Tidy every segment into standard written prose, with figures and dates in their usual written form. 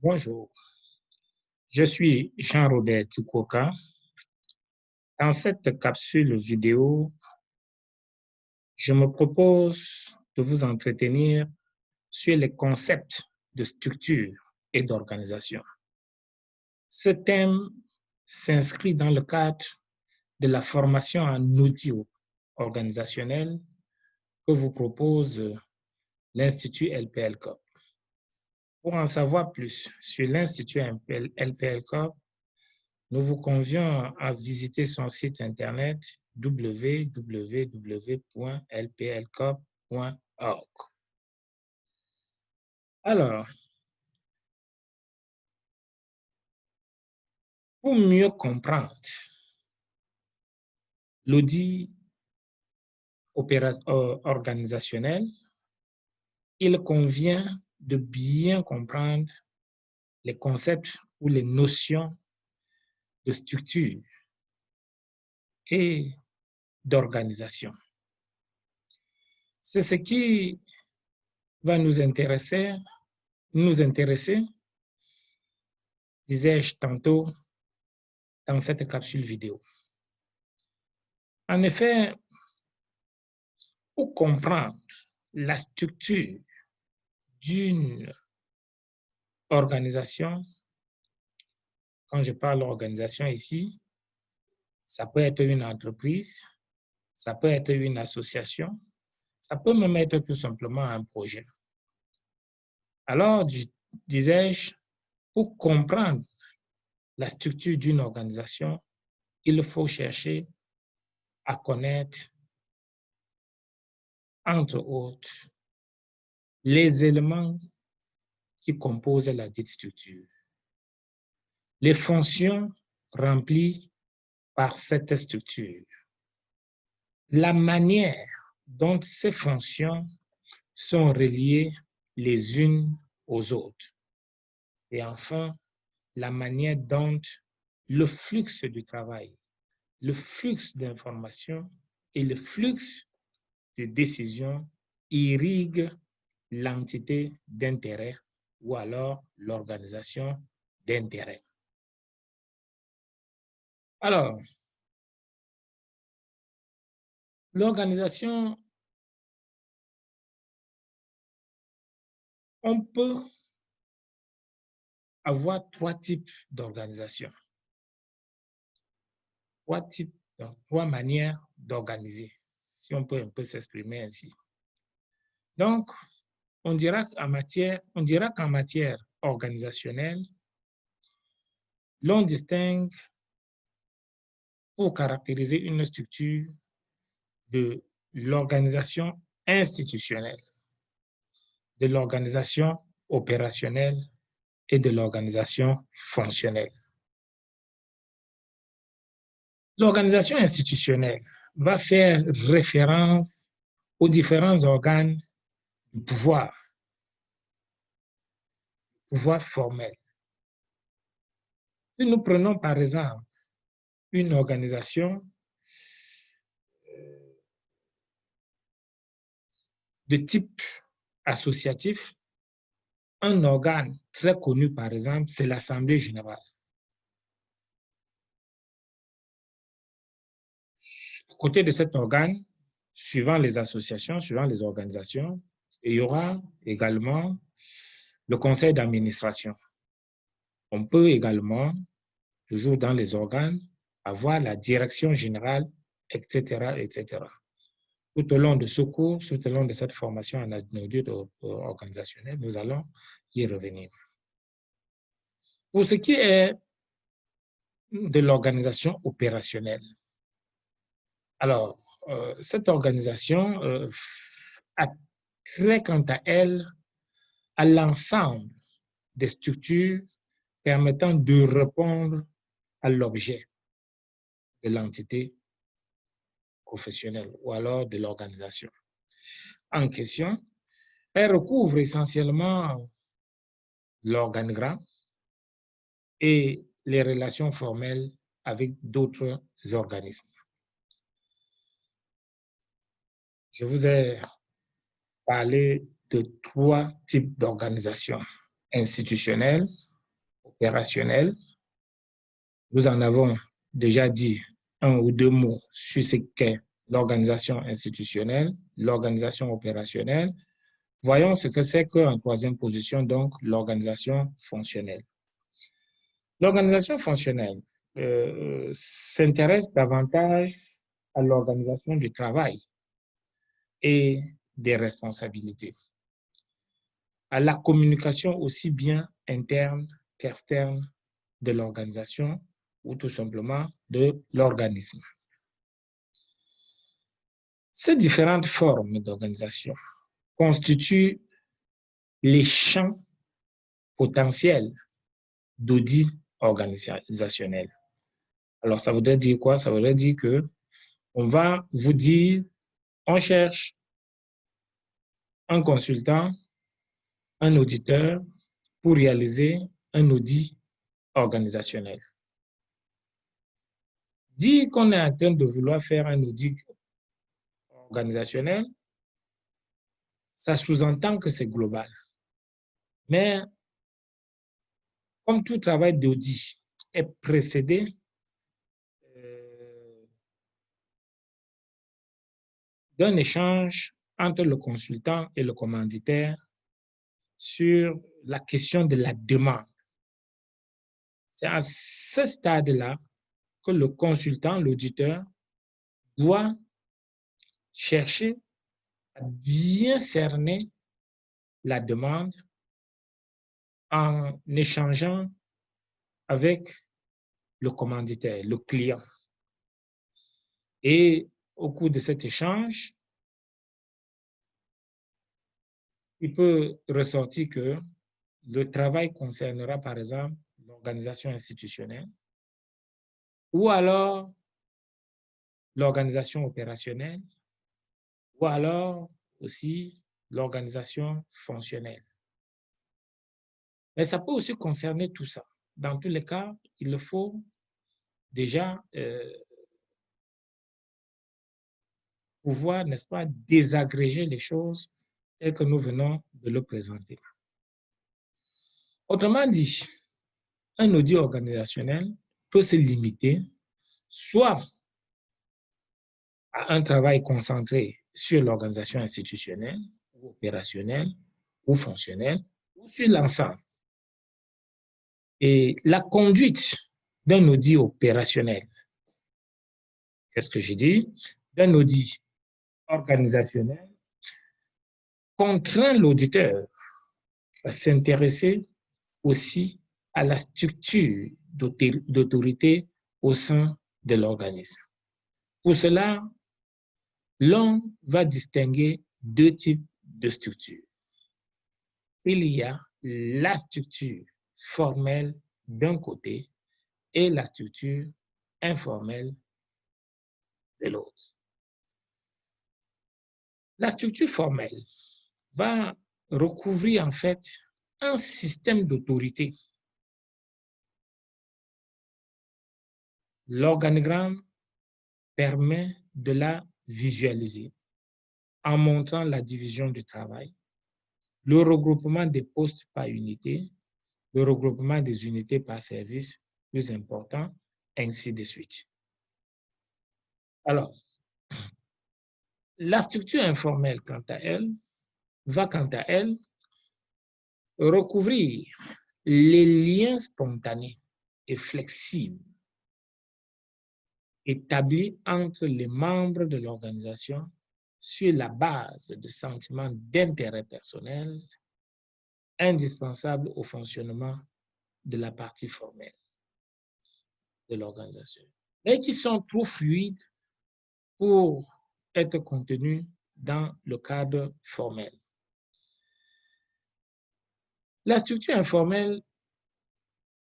Bonjour, je suis Jean-Robert Tikoka. Dans cette capsule vidéo, je me propose de vous entretenir sur les concepts de structure et d'organisation. Ce thème s'inscrit dans le cadre de la formation en outils organisationnels que vous propose l'Institut LPL-COP. Pour en savoir plus sur l'Institut LPL-COP, nous vous convions à visiter son site internet www.lplcop.org. Alors, pour mieux comprendre l'audit organisationnel, il convient de bien comprendre les concepts ou les notions de structure et d'organisation. C'est ce qui va nous intéresser, disais-je tantôt, dans cette capsule vidéo. En effet, pour comprendre la structure d'une organisation, quand je parle d'organisation ici, ça peut être une entreprise, ça peut être une association, ça peut même être tout simplement un projet. Alors, disais-je, pour comprendre la structure d'une organisation, il faut chercher à connaître, entre autres, les éléments qui composent la dite structure, les fonctions remplies par cette structure, la manière dont ces fonctions sont reliées les unes aux autres, et enfin, la manière dont le flux du travail, le flux d'informations et le flux de décisions irriguent l'entité d'intérêt ou alors l'organisation d'intérêt. Alors, l'organisation, on peut avoir trois types d'organisation. Trois manières d'organiser, si on peut un peu s'exprimer ainsi. Donc, on dira qu'en matière organisationnelle, l'on distingue, pour caractériser une structure, de l'organisation institutionnelle, de l'organisation opérationnelle et de l'organisation fonctionnelle. L'organisation institutionnelle va faire référence aux différents organes du pouvoir formel. Si nous prenons par exemple une organisation de type associatif, un organe très connu par exemple, c'est l'Assemblée générale. À côté de cet organe, suivant les associations, suivant les organisations, il y aura également le conseil d'administration. On peut également, toujours dans les organes, avoir la direction générale, etc., etc. Tout au long de ce cours, tout au long de cette formation en audit organisationnel, nous allons y revenir. Pour ce qui est de l'organisation opérationnelle, alors, cette organisation a trait quant à elle à l'ensemble des structures permettant de répondre à l'objet de l'entité professionnelle ou alors de l'organisation en question. Elle recouvre essentiellement l'organigramme et les relations formelles avec d'autres organismes. Je vous ai parlé de trois types d'organisations: institutionnelles, opérationnel. Nous en avons déjà dit un ou deux mots sur ce qu'est l'organisation institutionnelle, l'organisation opérationnelle. Voyons ce que c'est qu'en troisième position, donc l'organisation fonctionnelle. L'organisation fonctionnelle s'intéresse davantage à l'organisation du travail et des responsabilités, à la communication aussi bien interne qu'externe de l'organisation ou tout simplement de l'organisme. Ces différentes formes d'organisation constituent les champs potentiels d'audit organisationnel. Alors, ça voudrait dire quoi? Ça voudrait dire que on va vous dire, on cherche un consultant, un auditeur pour réaliser un audit organisationnel. Dire qu'on est en train de vouloir faire un audit organisationnel, ça sous-entend que c'est global. Mais comme tout travail d'audit est précédé d'un échange entre le consultant et le commanditaire sur la question de la demande. C'est à ce stade-là que le consultant, l'auditeur, doit chercher à bien cerner la demande en échangeant avec le commanditaire, le client. Et au cours de cet échange, il peut ressortir que le travail concernera, par exemple, l'organisation institutionnelle ou alors l'organisation opérationnelle ou alors aussi l'organisation fonctionnelle. Mais ça peut aussi concerner tout ça. Dans tous les cas, il faut déjà pouvoir, n'est-ce pas, désagréger les choses telles que nous venons de le présenter. Autrement dit, un audit organisationnel peut se limiter soit à un travail concentré sur l'organisation institutionnelle, ou opérationnelle, ou fonctionnelle, ou sur l'ensemble. Et la conduite d'un audit opérationnel, qu'est-ce que j'ai dit? D'un audit organisationnel contraint l'auditeur à s'intéresser aussi à la structure d'autorité au sein de l'organisme. Pour cela, l'on va distinguer deux types de structures. Il y a la structure formelle d'un côté et la structure informelle de l'autre. La structure formelle va recouvrir en fait un système d'autorité. L'organigramme permet de la visualiser en montrant la division du travail, le regroupement des postes par unité, le regroupement des unités par service, plus important, ainsi de suite. Alors, la structure informelle, quant à elle, va quant à elle recouvrir les liens spontanés et flexibles établis entre les membres de l'organisation sur la base de sentiments d'intérêt personnel indispensables au fonctionnement de la partie formelle de l'organisation, mais qui sont trop fluides pour être contenus dans le cadre formel. La structure informelle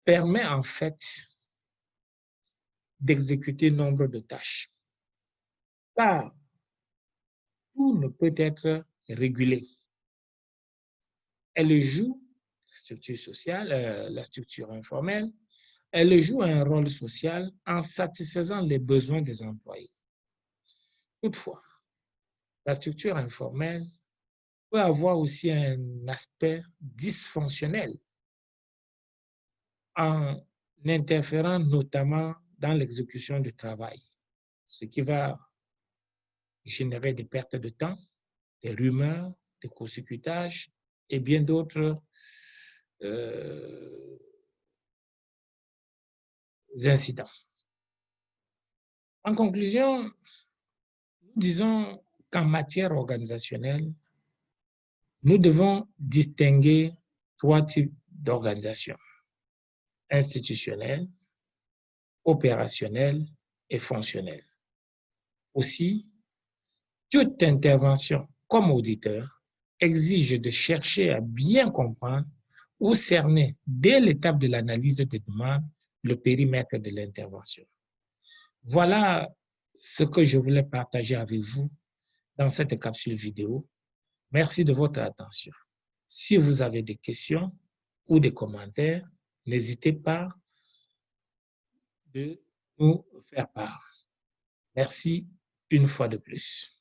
permet en fait d'exécuter nombre de tâches, car tout ne peut être régulé. Elle joue, la structure sociale, la structure informelle, elle joue un rôle social en satisfaisant les besoins des employés. Toutefois, la structure informelle peut avoir aussi un aspect dysfonctionnel en interférant notamment dans l'exécution du travail, ce qui va générer des pertes de temps, des rumeurs, des court-circuitages et bien d'autres incidents. En conclusion, nous disons qu'en matière organisationnelle, nous devons distinguer 3 types d'organisations: institutionnelle, opérationnelle et fonctionnelle. Aussi, toute intervention comme auditeur exige de chercher à bien comprendre ou cerner dès l'étape de l'analyse des demandes le périmètre de l'intervention. Voilà ce que je voulais partager avec vous dans cette capsule vidéo. Merci de votre attention. Si vous avez des questions ou des commentaires, n'hésitez pas de nous faire part. Merci une fois de plus.